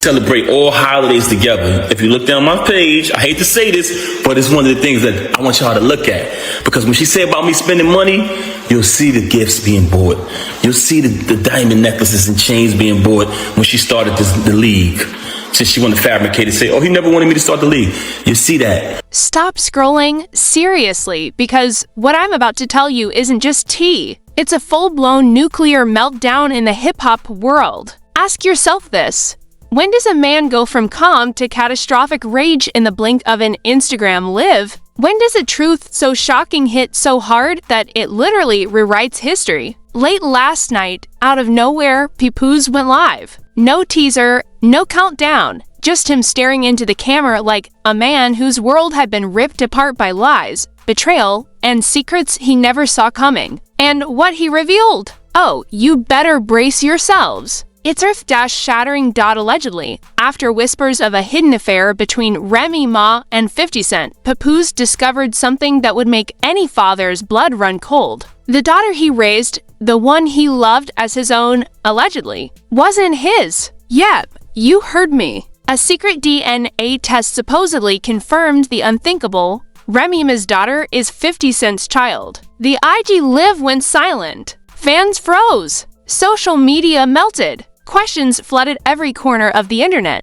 celebrate all holidays together. If you look down my page, I hate to say this, but it's one of the things that I want y'all to look at. Because when she said about me spending money, you'll see the gifts being bought. You'll see the diamond necklaces and chains being bought when she started the league. Since she wanted to fabricate and say, oh, he never wanted me to start the league. You see that. Stop scrolling, seriously, because what I'm about to tell you isn't just tea. It's a full-blown nuclear meltdown in the hip-hop world. Ask yourself this. When does a man go from calm to catastrophic rage in the blink of an Instagram live? When does a truth so shocking hit so hard that it literally rewrites history? Late last night, out of nowhere, Papoose went live. No teaser, no countdown, just him staring into the camera like a man whose world had been ripped apart by lies, betrayal, and secrets he never saw coming. And what he revealed? Oh, you better brace yourselves. It's earth-shattering. Allegedly, after whispers of a hidden affair between Remy Ma and 50 Cent, Papoose discovered something that would make any father's blood run cold. The daughter he raised, the one he loved as his own, allegedly, wasn't his. Yep, you heard me. A secret DNA test supposedly confirmed the unthinkable. Remy Ma's daughter is 50 Cent's child. The IG Live went silent. Fans froze. Social media melted. Questions flooded every corner of the internet.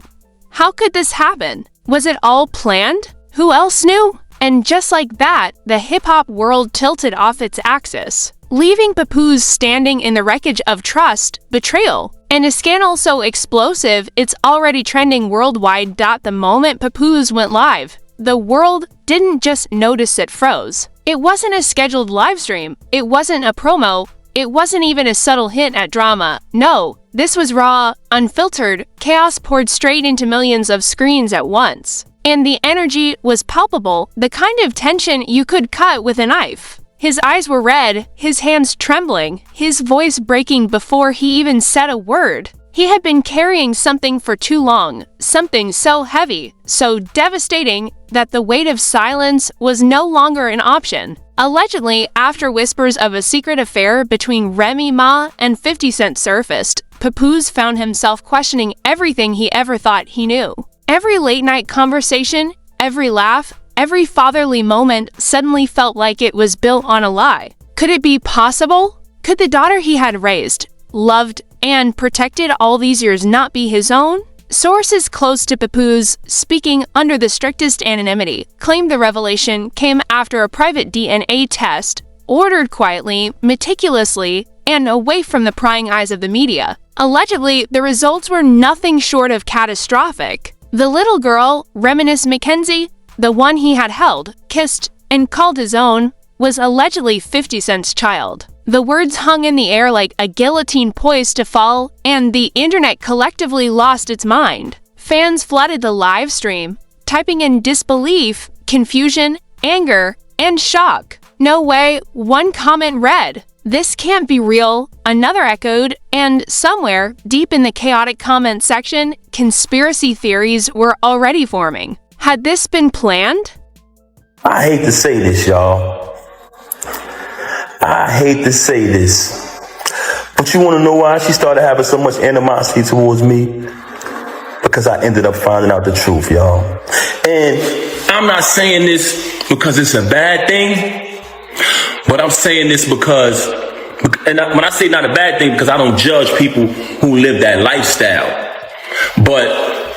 How could this happen? Was it all planned? Who else knew? And just like that, the hip-hop world tilted off its axis, leaving Papoose standing in the wreckage of trust, betrayal, and a scandal so explosive it's already trending worldwide. The moment Papoose went live, the world didn't just notice it froze. It wasn't a scheduled livestream. It wasn't a promo. It wasn't even a subtle hint at drama. No, this was raw, unfiltered, chaos poured straight into millions of screens at once. And the energy was palpable, the kind of tension you could cut with a knife. His eyes were red, his hands trembling, his voice breaking before he even said a word. He had been carrying something for too long, something so heavy, so devastating, that the weight of silence was no longer an option. Allegedly, after whispers of a secret affair between Remy Ma and 50 Cent surfaced, Papoose found himself questioning everything he ever thought he knew. Every late-night conversation, every laugh, every fatherly moment suddenly felt like it was built on a lie. Could it be possible? Could the daughter he had raised, loved, and protected all these years not be his own? Sources close to Papoose, speaking under the strictest anonymity, claimed the revelation came after a private DNA test, ordered quietly, meticulously, and away from the prying eyes of the media. Allegedly, the results were nothing short of catastrophic. The little girl, Reminisce Mackenzie, the one he had held, kissed, and called his own, was allegedly 50 Cent's child. The words hung in the air like a guillotine poised to fall, and the internet collectively lost its mind. Fans flooded the live stream, typing in disbelief, confusion, anger, and shock. No way, one comment read, "This can't be real," another echoed, and somewhere, deep in the chaotic comment section, conspiracy theories were already forming. Had this been planned? I hate to say this, y'all. I hate to say this. But you want to know why she started having so much animosity towards me? Because I ended up finding out the truth, y'all. And I'm not saying this because it's a bad thing, but I'm saying this because, when I say not a bad thing, because I don't judge people who live that lifestyle. But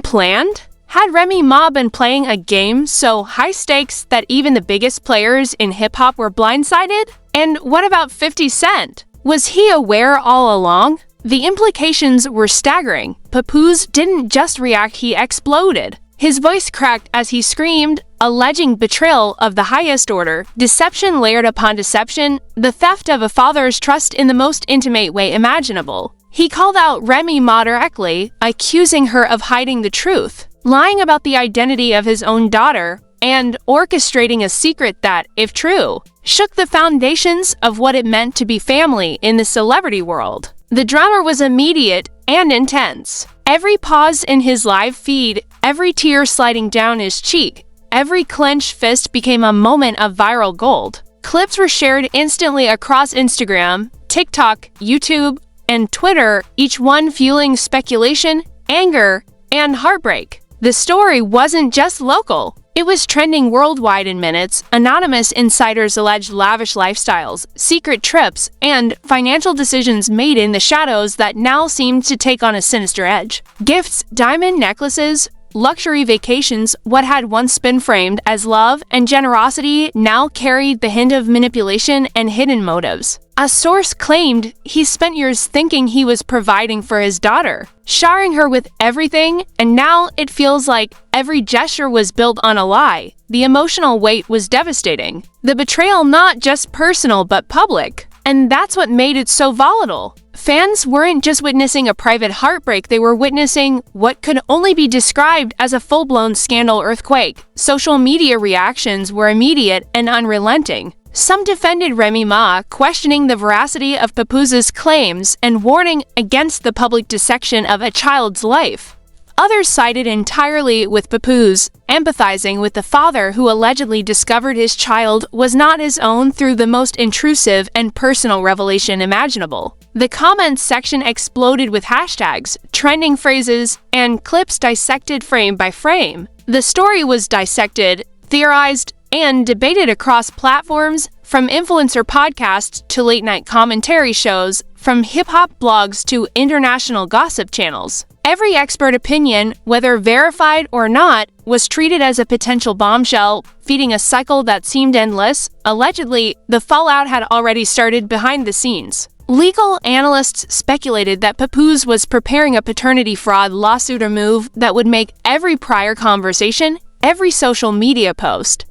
planned? Had Remy Ma been playing a game so high stakes that even the biggest players in hip-hop were blindsided? And what about 50 Cent? Was he aware all along? The implications were staggering. Papoose didn't just react, he exploded. His voice cracked as he screamed, alleging betrayal of the highest order, deception layered upon deception, the theft of a father's trust in the most intimate way imaginable. He called out Remy Ma directly, accusing her of hiding the truth, lying about the identity of his own daughter, and orchestrating a secret that, if true, shook the foundations of what it meant to be family in the celebrity world. The drama was immediate and intense. Every pause in his live feed, every tear sliding down his cheek, every clenched fist became a moment of viral gold. Clips were shared instantly across Instagram, TikTok, YouTube, and Twitter, each one fueling speculation, anger, and heartbreak. The story wasn't just local. It was trending worldwide in minutes. Anonymous insiders alleged lavish lifestyles, secret trips, and financial decisions made in the shadows that now seemed to take on a sinister edge. Gifts, diamond necklaces, luxury vacations, what had once been framed as love and generosity now carried the hint of manipulation and hidden motives. A source claimed he spent years thinking he was providing for his daughter, showering her with everything, and now it feels like every gesture was built on a lie. The emotional weight was devastating. The betrayal not just personal but public. And that's what made it so volatile. Fans weren't just witnessing a private heartbreak, they were witnessing what could only be described as a full-blown scandal earthquake. Social media reactions were immediate and unrelenting. Some defended Remy Ma, questioning the veracity of Papoose's claims and warning against the public dissection of a child's life. Others sided entirely with Papoose, empathizing with the father who allegedly discovered his child was not his own through the most intrusive and personal revelation imaginable. The comments section exploded with hashtags, trending phrases, and clips dissected frame by frame. The story was dissected, theorized, and debated across platforms, from influencer podcasts to late-night commentary shows, from hip-hop blogs to international gossip channels. Every expert opinion, whether verified or not, was treated as a potential bombshell, feeding a cycle that seemed endless. Allegedly, the fallout had already started behind the scenes. Legal analysts speculated that Papoose was preparing a paternity fraud lawsuit or move that would make every prior conversation, every social media post,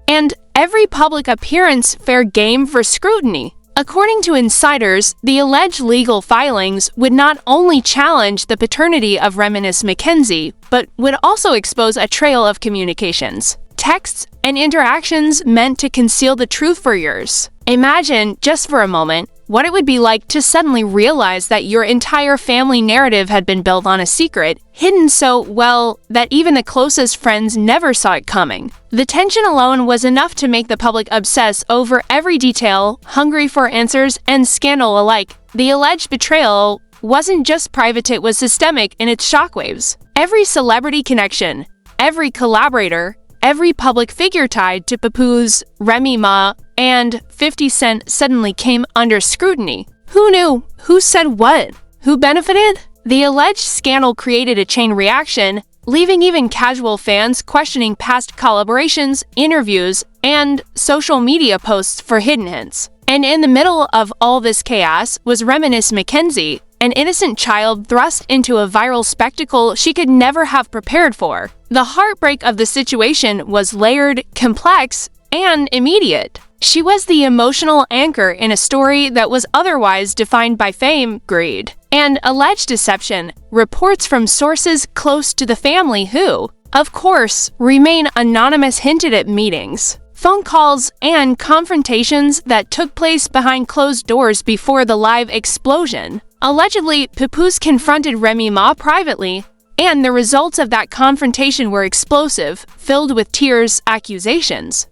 and every public appearance fair game for scrutiny. According to insiders, the alleged legal filings would not only challenge the paternity of Reminisce McKenzie, but would also expose a trail of communications, texts, and interactions meant to conceal the truth for years. Imagine, just for a moment, what it would be like to suddenly realize that your entire family narrative had been built on a secret, hidden so well that even the closest friends never saw it coming. The tension alone was enough to make the public obsess over every detail, hungry for answers and scandal alike. The alleged betrayal wasn't just private, it was systemic in its shockwaves. Every celebrity connection, every collaborator, every public figure tied to Papoose, Remy Ma, and 50 Cent suddenly came under scrutiny. Who knew? Who said what? Who benefited? The alleged scandal created a chain reaction, leaving even casual fans questioning past collaborations, interviews, and social media posts for hidden hints. And in the middle of all this chaos was Reminisce McKenzie, an innocent child thrust into a viral spectacle she could never have prepared for. The heartbreak of the situation was layered, complex, and immediate. She was the emotional anchor in a story that was otherwise defined by fame, greed, and alleged deception. Reports from sources close to the family who, of course, remain anonymous hinted at meetings, phone calls, and confrontations that took place behind closed doors before the live explosion. Allegedly, Papoose confronted Remy Ma privately, and the results of that confrontation were explosive, filled with tears, accusations,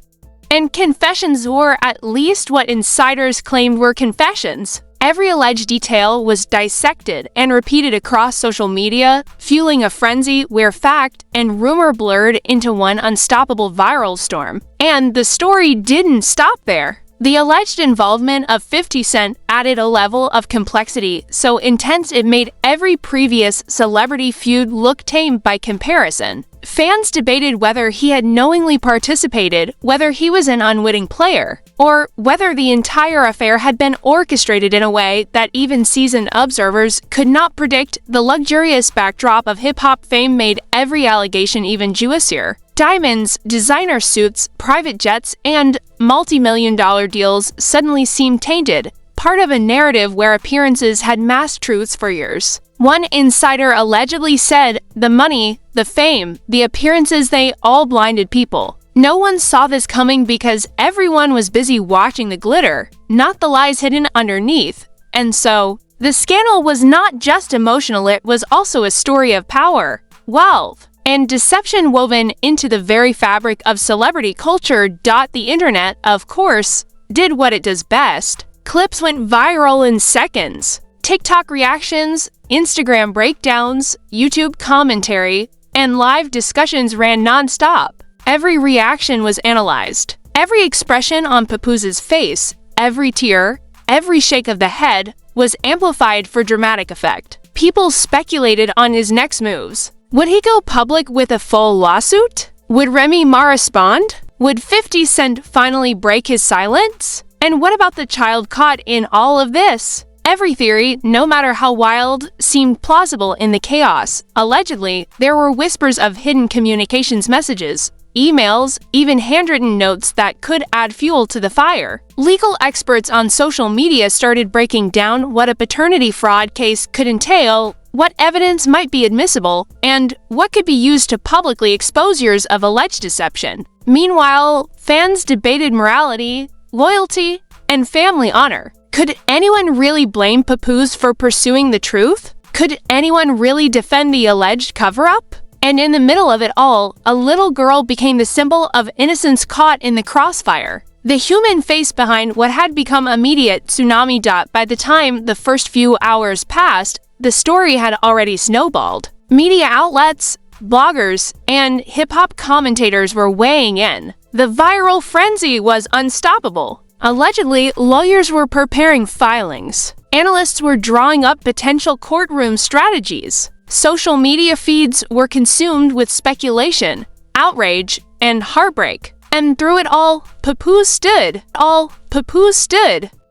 and confessions, or at least what insiders claimed were confessions. Every alleged detail was dissected and repeated across social media, fueling a frenzy where fact and rumor blurred into one unstoppable viral storm. And the story didn't stop there. The alleged involvement of 50 Cent added a level of complexity so intense it made every previous celebrity feud look tame by comparison. Fans debated whether he had knowingly participated, whether he was an unwitting player, or whether the entire affair had been orchestrated in a way that even seasoned observers could not predict. The luxurious backdrop of hip-hop fame made every allegation even juicier. Diamonds, designer suits, private jets, and multi-million-dollar deals suddenly seemed tainted, part of a narrative where appearances had masked truths for years. One insider allegedly said, "The money, the fame, the appearances, they all blinded people. No one saw this coming because everyone was busy watching the glitter, not the lies hidden underneath." And so, the scandal was not just emotional, it was also a story of power, wealth, and deception woven into the very fabric of celebrity culture. The internet, of course, did what it does best. Clips went viral in seconds. TikTok reactions, Instagram breakdowns, YouTube commentary, and live discussions ran non-stop. Every reaction was analyzed. Every expression on Papoose's face, every tear, every shake of the head was amplified for dramatic effect. People speculated on his next moves. Would he go public with a full lawsuit? Would Remy Ma respond? Would 50 Cent finally break his silence? And what about the child caught in all of this? Every theory, no matter how wild, seemed plausible in the chaos. Allegedly, there were whispers of hidden communications messages, emails, even handwritten notes that could add fuel to the fire. Legal experts on social media started breaking down what a paternity fraud case could entail, what evidence might be admissible, and what could be used to publicly expose years of alleged deception. Meanwhile, fans debated morality, loyalty, and family honor. Could anyone really blame Papoose for pursuing the truth? Could anyone really defend the alleged cover-up? And in the middle of it all, a little girl became the symbol of innocence caught in the crossfire. The human face behind what had become a media tsunami. By the time the first few hours passed, the story had already snowballed. Media outlets, bloggers, and hip-hop commentators were weighing in. The viral frenzy was unstoppable. Allegedly, lawyers were preparing filings. Analysts were drawing up potential courtroom strategies. Social media feeds were consumed with speculation, outrage, and heartbreak. And through it all, Papoose stood.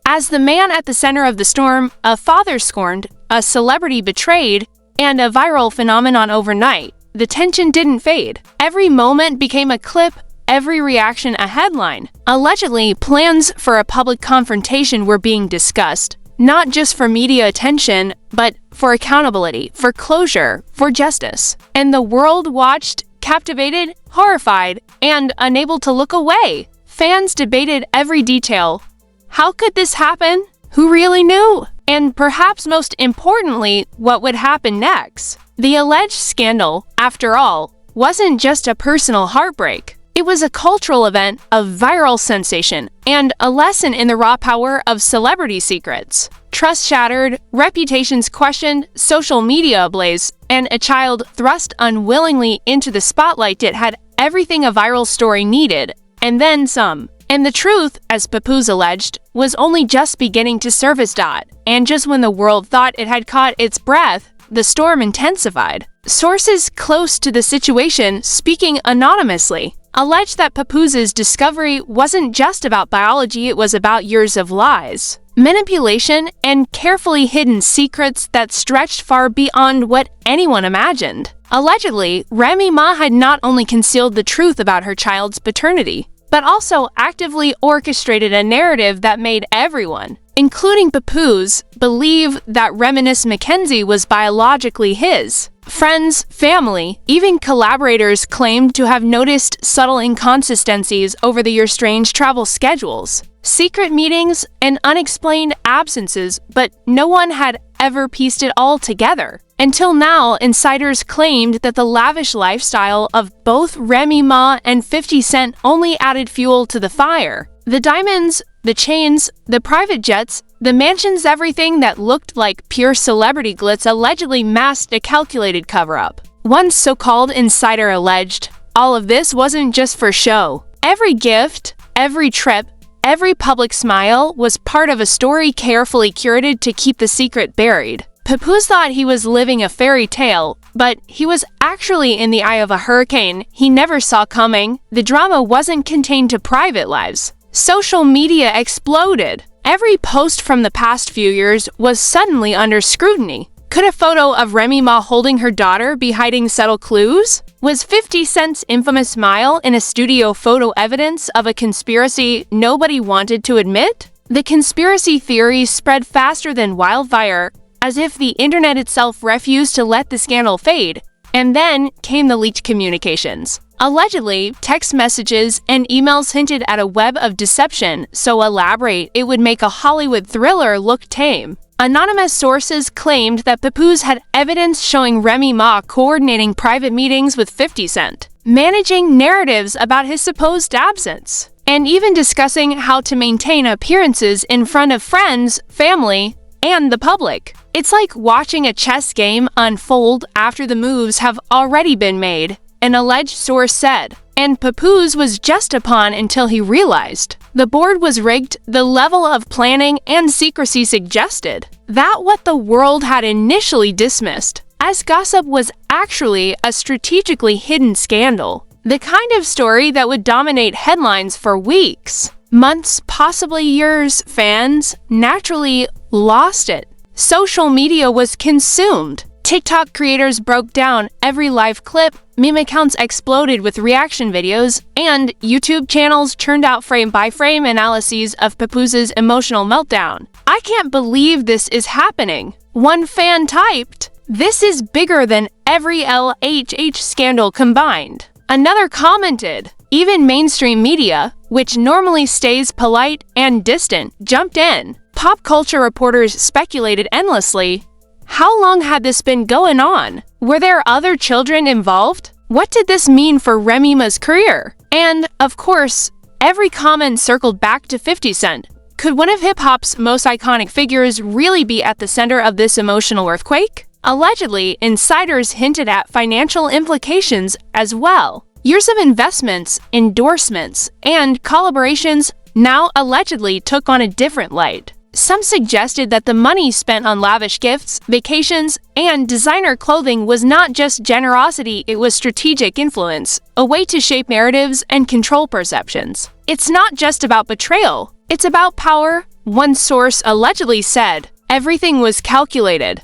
As the man at the center of the storm, a father scorned, a celebrity betrayed, and a viral phenomenon overnight, the tension didn't fade. Every moment became a clip, every reaction a headline. Allegedly, plans for a public confrontation were being discussed, not just for media attention, but for accountability, for closure, for justice. And the world watched, captivated, horrified, and unable to look away. Fans debated every detail. How could this happen? Who really knew? And perhaps most importantly, what would happen next? The alleged scandal, after all, wasn't just a personal heartbreak. It was a cultural event, a viral sensation, and a lesson in the raw power of celebrity secrets. Trust shattered, reputations questioned, social media ablaze, and a child thrust unwillingly into the spotlight. It had everything a viral story needed, and then some. And the truth, as Papoose alleged, was only just beginning to surface. And just when the world thought it had caught its breath, the storm intensified. Sources close to the situation, speaking anonymously, alleged that Papoose's discovery wasn't just about biology, it was about years of lies, manipulation, and carefully hidden secrets that stretched far beyond what anyone imagined. Allegedly, Remy Ma had not only concealed the truth about her child's paternity, but also actively orchestrated a narrative that made everyone, including Papoose, believe that Reminisce Mackenzie was biologically his. Friends, family, even collaborators claimed to have noticed subtle inconsistencies over the year's strange travel schedules, secret meetings, and unexplained absences, but no one had ever pieced it all together. Until now, insiders claimed that the lavish lifestyle of both Remy Ma and 50 Cent only added fuel to the fire. The diamonds, the chains, the private jets, the mansions, everything that looked like pure celebrity glitz allegedly masked a calculated cover-up. One so-called insider alleged, all of this wasn't just for show. Every gift, every trip, every public smile was part of a story carefully curated to keep the secret buried. Papoose thought he was living a fairy tale, but he was actually in the eye of a hurricane he never saw coming. The drama wasn't contained to private lives. Social media exploded. Every post from the past few years was suddenly under scrutiny. Could a photo of Remy Ma holding her daughter be hiding subtle clues? Was 50 Cent's infamous smile in a studio photo evidence of a conspiracy nobody wanted to admit? The conspiracy theories spread faster than wildfire, as if the internet itself refused to let the scandal fade. And then came the leaked communications. Allegedly, text messages and emails hinted at a web of deception so elaborate it would make a Hollywood thriller look tame. Anonymous sources claimed that Papoose had evidence showing Remy Ma coordinating private meetings with 50 Cent, managing narratives about his supposed absence, and even discussing how to maintain appearances in front of friends, family, and the public. It's like watching a chess game unfold after the moves have already been made, an alleged source said. And Papoose was just a pawn until he realized the board was rigged. The level of planning and secrecy suggested that what the world had initially dismissed as gossip was actually a strategically hidden scandal. The kind of story that would dominate headlines for weeks, months, possibly years. Fans naturally lost it. Social media was consumed. TikTok creators broke down every live clip, meme accounts exploded with reaction videos, and YouTube channels churned out frame-by-frame analyses of Papoose's emotional meltdown. "I can't believe this is happening," one fan typed. "This is bigger than every LHH scandal combined." Another commented. Even mainstream media, which normally stays polite and distant, jumped in. Pop culture reporters speculated endlessly. How long had this been going on? Were there other children involved? What did this mean for Remy's career? And, of course, every comment circled back to 50 Cent. Could one of hip-hop's most iconic figures really be at the center of this emotional earthquake? Allegedly, insiders hinted at financial implications as well. Years of investments, endorsements, and collaborations now allegedly took on a different light. Some suggested that the money spent on lavish gifts, vacations, and designer clothing was not just generosity, it was strategic influence, a way to shape narratives and control perceptions. It's not just about betrayal, it's about power, one source allegedly said. Everything was calculated.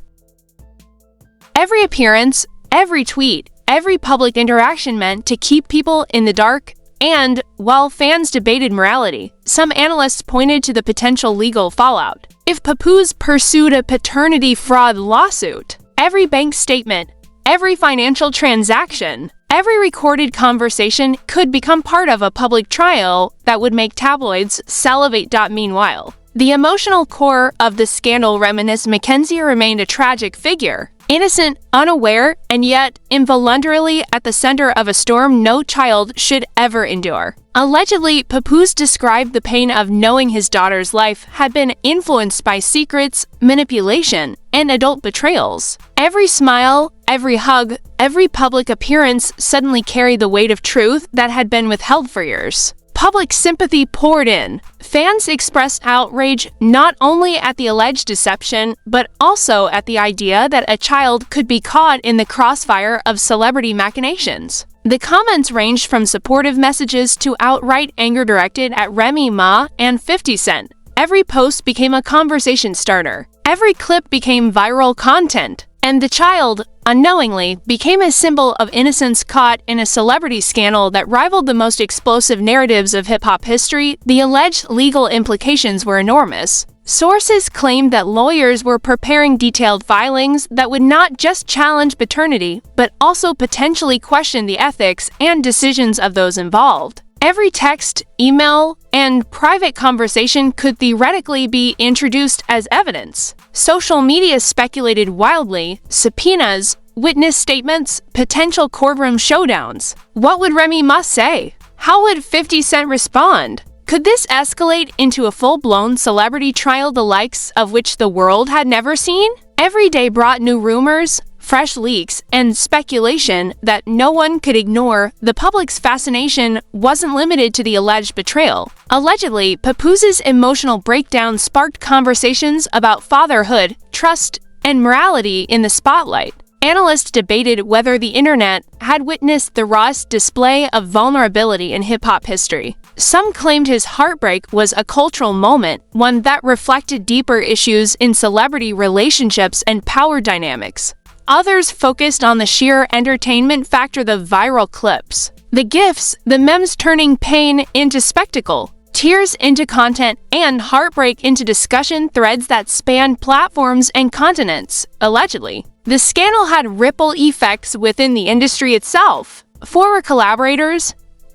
Every appearance, every tweet, every public interaction meant to keep people in the dark. And, while fans debated morality, some analysts pointed to the potential legal fallout. If Papoose pursued a paternity fraud lawsuit, every bank statement, every financial transaction, every recorded conversation could become part of a public trial that would make tabloids salivate. Meanwhile, the emotional core of the scandal reminisced Mackenzie remained a tragic figure. Innocent, unaware, and yet involuntarily at the center of a storm no child should ever endure. Allegedly, Papoose described the pain of knowing his daughter's life had been influenced by secrets, manipulation, and adult betrayals. Every smile, every hug, every public appearance suddenly carried the weight of truth that had been withheld for years. Public sympathy poured in. Fans expressed outrage not only at the alleged deception, but also at the idea that a child could be caught in the crossfire of celebrity machinations. The comments ranged from supportive messages to outright anger directed at Remy Ma and 50 Cent. Every post became a conversation starter. Every clip became viral content. And the child, unknowingly, became a symbol of innocence caught in a celebrity scandal that rivaled the most explosive narratives of hip-hop history. The alleged legal implications were enormous. Sources claimed that lawyers were preparing detailed filings that would not just challenge paternity, but also potentially question the ethics and decisions of those involved. Every text, email, and private conversation could theoretically be introduced as evidence. Social media speculated wildly, subpoenas, witness statements, potential courtroom showdowns. What would Remy Ma say? How would 50 Cent respond? Could this escalate into a full-blown celebrity trial the likes of which the world had never seen? Every day brought new rumors, fresh leaks, and speculation that no one could ignore. The public's fascination wasn't limited to the alleged betrayal. Allegedly, Papoose's emotional breakdown sparked conversations about fatherhood, trust, and morality in the spotlight. Analysts debated whether the internet had witnessed the rawest display of vulnerability in hip-hop history. Some claimed his heartbreak was a cultural moment, one that reflected deeper issues in celebrity relationships and power dynamics. Others focused on the sheer entertainment factor, the viral clips, the gifs, the memes turning pain into spectacle, tears into content, and heartbreak into discussion threads that spanned platforms and continents, allegedly. The scandal had ripple effects within the industry itself. Former collaborators,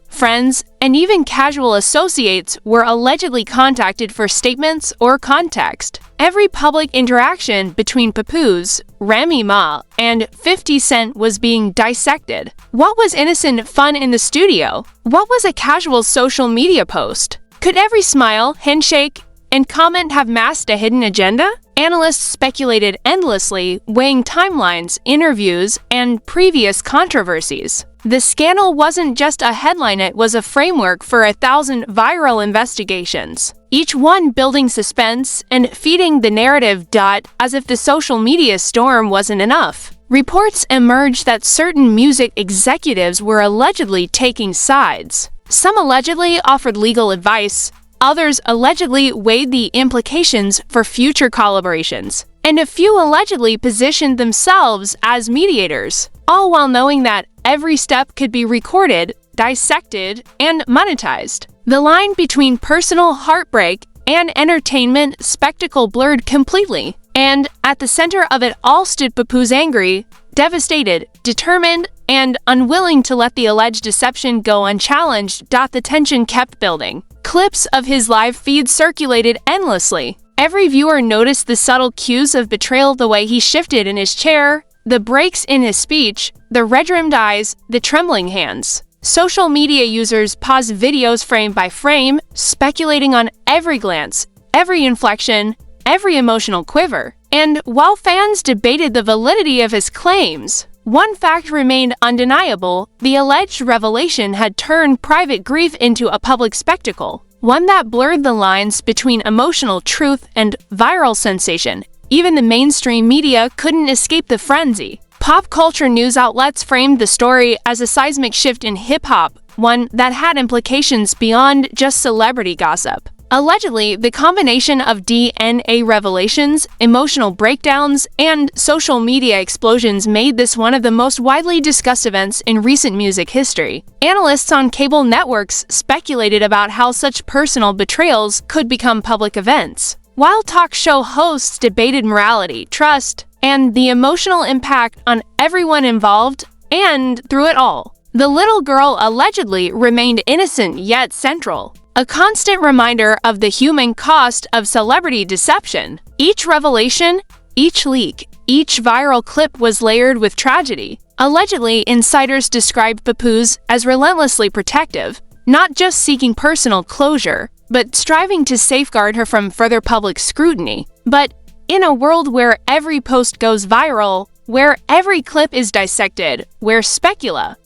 friends, and even casual associates were allegedly contacted for statements or context. Every public interaction between Papoose, Remy Ma, and 50 Cent was being dissected. What was innocent fun in the studio? What was a casual social media post? Could every smile, handshake, and comment have masked a hidden agenda? Analysts speculated endlessly, weighing timelines, interviews, and previous controversies. The scandal wasn't just a headline, it was a framework for 1,000 viral investigations, each one building suspense and feeding the narrative. As if the social media storm wasn't enough, reports emerged that certain music executives were allegedly taking sides. Some allegedly offered legal advice, others allegedly weighed the implications for future collaborations, and a few allegedly positioned themselves as mediators, all while knowing that every step could be recorded, dissected, and monetized. The line between personal heartbreak and entertainment spectacle blurred completely, and at the center of it all stood Papoose, angry, devastated, determined, and unwilling to let the alleged deception go unchallenged. The tension kept building. Clips of his live feed circulated endlessly. Every viewer noticed the subtle cues of betrayal, the way he shifted in his chair, the breaks in his speech, the red-rimmed eyes, the trembling hands. Social media users paused videos frame by frame, speculating on every glance, every inflection, every emotional quiver. And while fans debated the validity of his claims, one fact remained undeniable: the alleged revelation had turned private grief into a public spectacle, one that blurred the lines between emotional truth and viral sensation. Even the mainstream media couldn't escape the frenzy. Pop culture news outlets framed the story as a seismic shift in hip-hop, one that had implications beyond just celebrity gossip. Allegedly, the combination of DNA revelations, emotional breakdowns, and social media explosions made this one of the most widely discussed events in recent music history. Analysts on cable networks speculated about how such personal betrayals could become public events, while talk show hosts debated morality, trust, and the emotional impact on everyone involved. And through it all, the little girl allegedly remained innocent yet central, a constant reminder of the human cost of celebrity deception. Each revelation, each leak, each viral clip was layered with tragedy. Allegedly, insiders described Papoose as relentlessly protective, not just seeking personal closure, but striving to safeguard her from further public scrutiny. But in a world where every post goes viral, where every clip is dissected, where specula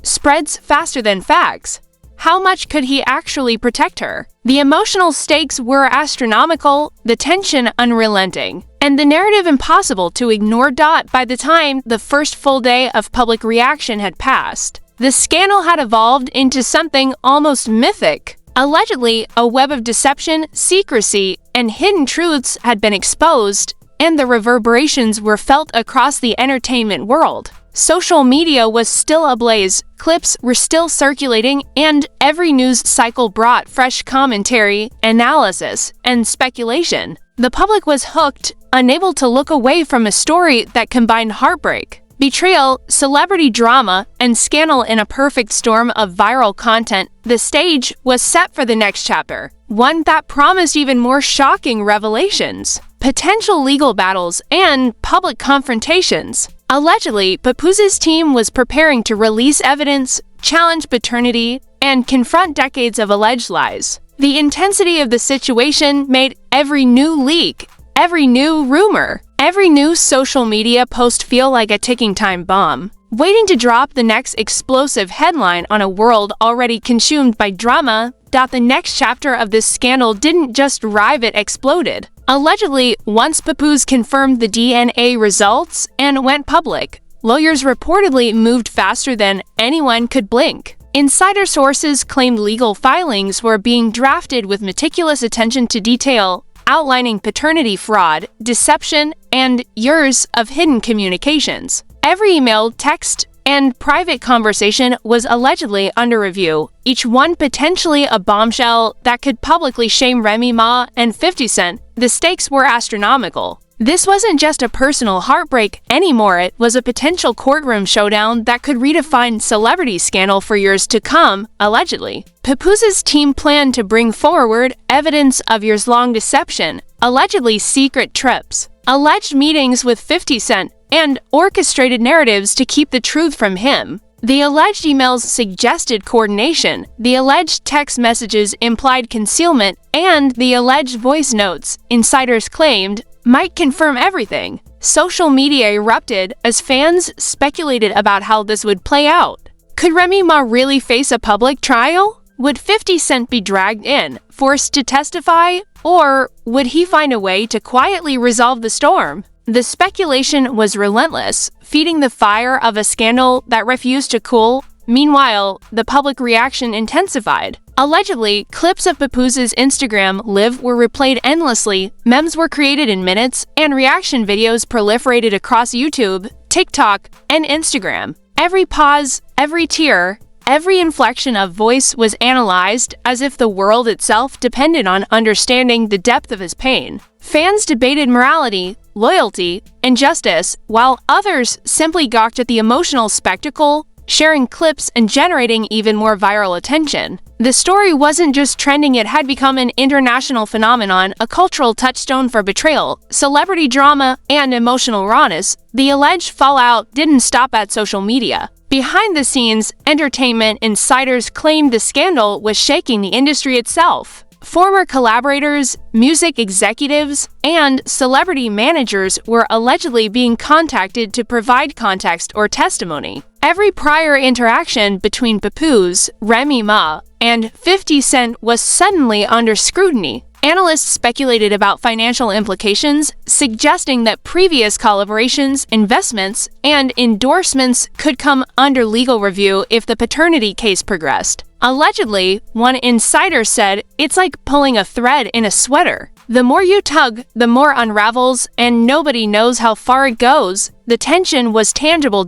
spreads faster than facts, how much could he actually protect her? The emotional stakes were astronomical, the tension unrelenting, and the narrative impossible to ignore. By the time the first full day of public reaction had passed, the scandal had evolved into something almost mythic. Allegedly, a web of deception, secrecy, and hidden truths had been exposed, and the reverberations were felt across the entertainment world. Social media was still ablaze, clips were still circulating, and every news cycle brought fresh commentary, analysis, and speculation. The public was hooked, unable to look away from a story that combined heartbreak, betrayal, celebrity drama, and scandal in a perfect storm of viral content. The stage was set for the next chapter, one that promised even more shocking revelations, potential legal battles, and public confrontations. Allegedly, Papoose's team was preparing to release evidence, challenge paternity, and confront decades of alleged lies. The intensity of the situation made every new leak, every new rumor, every new social media post feel like a ticking time bomb, waiting to drop the next explosive headline on a world already consumed by drama. The next chapter of this scandal didn't just arrive, it exploded. Allegedly, once Papoose confirmed the DNA results and went public, lawyers reportedly moved faster than anyone could blink. Insider sources claimed legal filings were being drafted with meticulous attention to detail, outlining paternity fraud, deception, and years of hidden communications. Every email, text, and private conversation was allegedly under review, each one potentially a bombshell that could publicly shame Remy Ma and 50 Cent. The stakes were astronomical. This wasn't just a personal heartbreak anymore, it was a potential courtroom showdown that could redefine celebrity scandal for years to come. Allegedly, Papoose's team planned to bring forward evidence of years-long deception, allegedly secret trips, alleged meetings with 50 Cent, and orchestrated narratives to keep the truth from him. The alleged emails suggested coordination, the alleged text messages implied concealment, and the alleged voice notes, insiders claimed, might confirm everything. Social media erupted as fans speculated about how this would play out. Could Remy Ma really face a public trial? Would 50 Cent be dragged in, forced to testify, or would he find a way to quietly resolve the storm? The speculation was relentless, feeding the fire of a scandal that refused to cool. Meanwhile, the public reaction intensified. Allegedly, clips of Papoose's Instagram live were replayed endlessly, memes were created in minutes, and reaction videos proliferated across YouTube, TikTok, and Instagram. Every pause, every tear, every inflection of voice was analyzed as if the world itself depended on understanding the depth of his pain. Fans debated morality, loyalty, and justice, while others simply gawked at the emotional spectacle, sharing clips and generating even more viral attention. The story wasn't just trending, it had become an international phenomenon, a cultural touchstone for betrayal, celebrity drama, and emotional rawness. The alleged fallout didn't stop at social media. Behind the scenes, entertainment insiders claimed the scandal was shaking the industry itself. Former collaborators, music executives, and celebrity managers were allegedly being contacted to provide context or testimony. Every prior interaction between Papoose, Remy Ma, and 50 Cent was suddenly under scrutiny. Analysts speculated about financial implications, suggesting that previous collaborations, investments, and endorsements could come under legal review if the paternity case progressed. Allegedly, one insider said, "It's like pulling a thread in a sweater. The more you tug, the more unravels, and nobody knows how far it goes." The tension was tangible.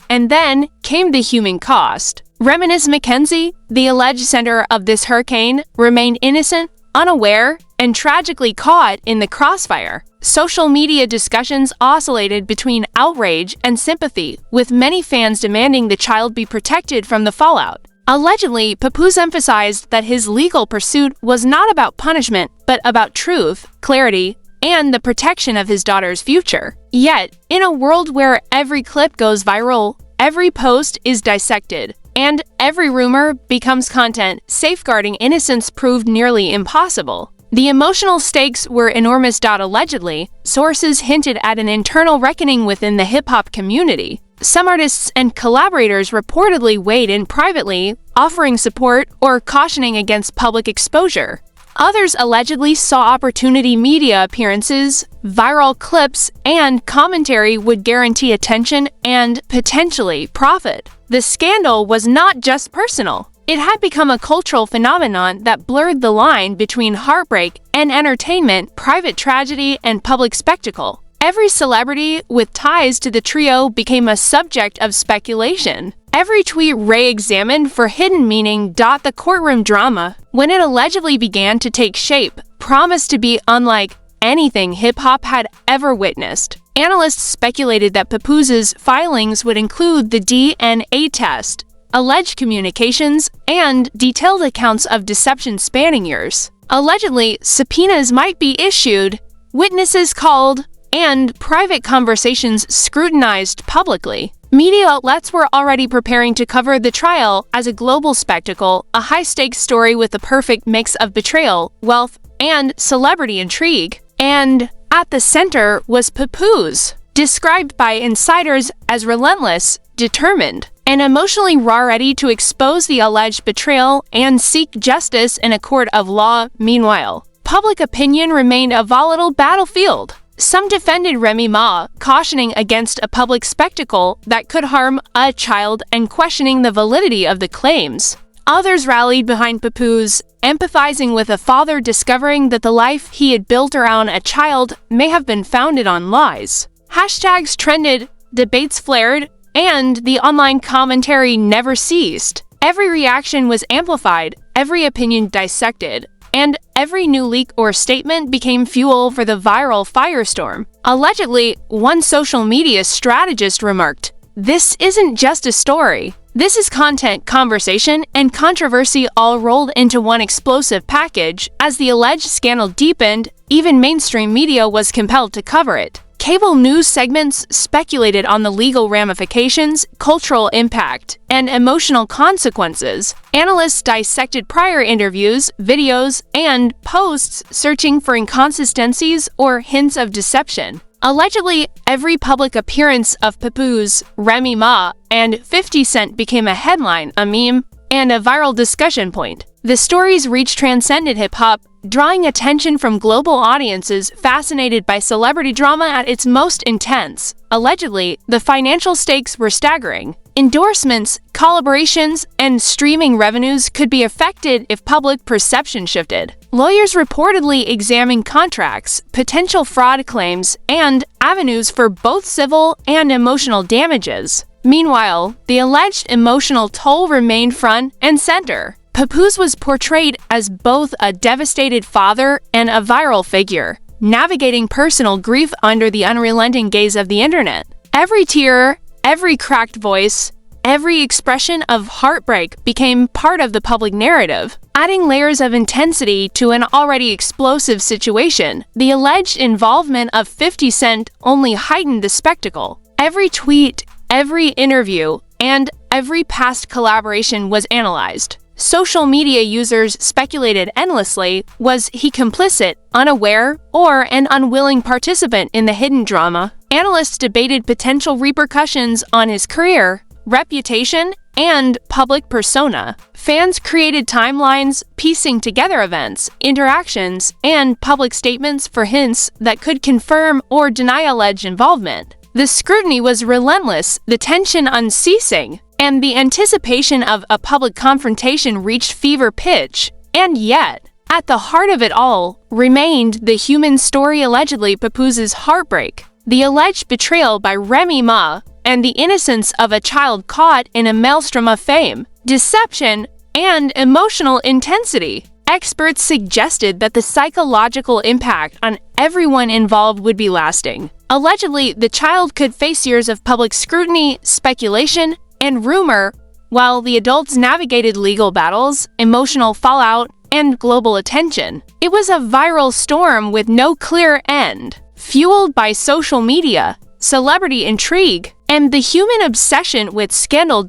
And then came the human cost. Reminisce Mackenzie, the alleged center of this hurricane, remained innocent, unaware, and tragically caught in the crossfire. Social media discussions oscillated between outrage and sympathy, with many fans demanding the child be protected from the fallout. Allegedly, Papoose emphasized that his legal pursuit was not about punishment, but about truth, clarity, and the protection of his daughter's future. Yet, in a world where every clip goes viral, every post is dissected, and every rumor becomes content, safeguarding innocence proved nearly impossible. The emotional stakes were enormous. Allegedly, sources hinted at an internal reckoning within the hip-hop community. Some artists and collaborators reportedly weighed in privately, offering support or cautioning against public exposure. Others allegedly saw opportunity. Media appearances, viral clips, and commentary would guarantee attention and, potentially, profit. The scandal was not just personal. It had become a cultural phenomenon that blurred the line between heartbreak and entertainment, private tragedy and public spectacle. Every celebrity with ties to the trio became a subject of speculation. Every tweet Ray examined for hidden meaning. The courtroom drama, when it allegedly began to take shape, promised to be unlike anything hip-hop had ever witnessed. Analysts speculated that Papoose's filings would include the DNA test, alleged communications, and detailed accounts of deception spanning years. Allegedly, subpoenas might be issued, witnesses called, and private conversations scrutinized publicly. Media outlets were already preparing to cover the trial as a global spectacle, a high-stakes story with a perfect mix of betrayal, wealth, and celebrity intrigue. And at the center was Papoose, described by insiders as relentless, determined, and emotionally ready to expose the alleged betrayal and seek justice in a court of law. Meanwhile, public opinion remained a volatile battlefield. Some defended Remy Ma, cautioning against a public spectacle that could harm a child and questioning the validity of the claims. Others rallied behind Papoose, empathizing with a father discovering that the life he had built around a child may have been founded on lies. Hashtags trended, debates flared, and the online commentary never ceased. Every reaction was amplified, every opinion dissected, and every new leak or statement became fuel for the viral firestorm. Allegedly, one social media strategist remarked, "This isn't just a story. This is content, conversation, and controversy all rolled into one explosive package." As the alleged scandal deepened, even mainstream media was compelled to cover it. Cable news segments speculated on the legal ramifications, cultural impact, and emotional consequences. Analysts dissected prior interviews, videos, and posts, searching for inconsistencies or hints of deception. Allegedly, every public appearance of Papoose, Remy Ma, and 50 Cent became a headline, a meme, and a viral discussion point. The stories reached transcended hip-hop, drawing attention from global audiences fascinated by celebrity drama at its most intense. Allegedly, the financial stakes were staggering. Endorsements, collaborations, and streaming revenues could be affected if public perception shifted. Lawyers reportedly examined contracts, potential fraud claims, and avenues for both civil and emotional damages. Meanwhile, the alleged emotional toll remained front and center. Papoose was portrayed as both a devastated father and a viral figure, navigating personal grief under the unrelenting gaze of the internet. Every tear, every cracked voice, every expression of heartbreak became part of the public narrative, adding layers of intensity to an already explosive situation. The alleged involvement of 50 Cent only heightened the spectacle. Every tweet, every interview, and every past collaboration was analyzed. Social media users speculated endlessly: was he complicit, unaware, or an unwilling participant in the hidden drama? Analysts debated potential repercussions on his career, reputation, and public persona. Fans created timelines, piecing together events, interactions, and public statements for hints that could confirm or deny alleged involvement. The scrutiny was relentless, the tension unceasing, and the anticipation of a public confrontation reached fever pitch. And yet, at the heart of it all remained the human story, allegedly Papoose's heartbreak, the alleged betrayal by Remy Ma, and the innocence of a child caught in a maelstrom of fame, deception, and emotional intensity. Experts suggested that the psychological impact on everyone involved would be lasting. Allegedly, the child could face years of public scrutiny, speculation, and rumor, while the adults navigated legal battles, emotional fallout, and global attention. It was a viral storm with no clear end, fueled by social media, celebrity intrigue, and the human obsession with scandal.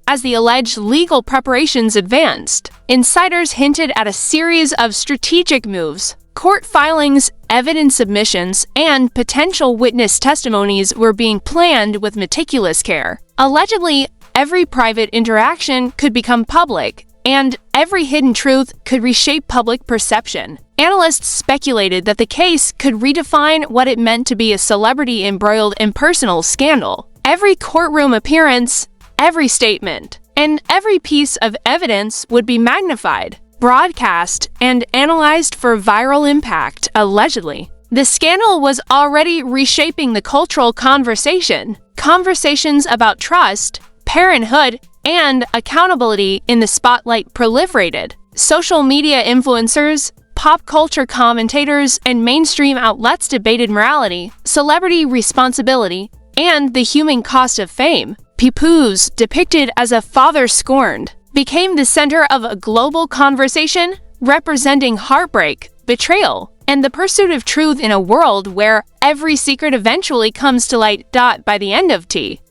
As the alleged legal preparations advanced, insiders hinted at a series of strategic moves. Court filings, evidence submissions, and potential witness testimonies were being planned with meticulous care. Allegedly, every private interaction could become public, and every hidden truth could reshape public perception. Analysts speculated that the case could redefine what it meant to be a celebrity embroiled in personal scandal. Every courtroom appearance, every statement, and every piece of evidence would be magnified, broadcast, and analyzed for viral impact, allegedly. The scandal was already reshaping the cultural conversation. Conversations about trust, parenthood, and accountability in the spotlight proliferated. Social media influencers, pop culture commentators, and mainstream outlets debated morality, celebrity responsibility, and the human cost of fame. Papoose, depicted as a father scorned, became the center of a global conversation representing heartbreak, betrayal, and the pursuit of truth in a world where every secret eventually comes to light. By the end of T.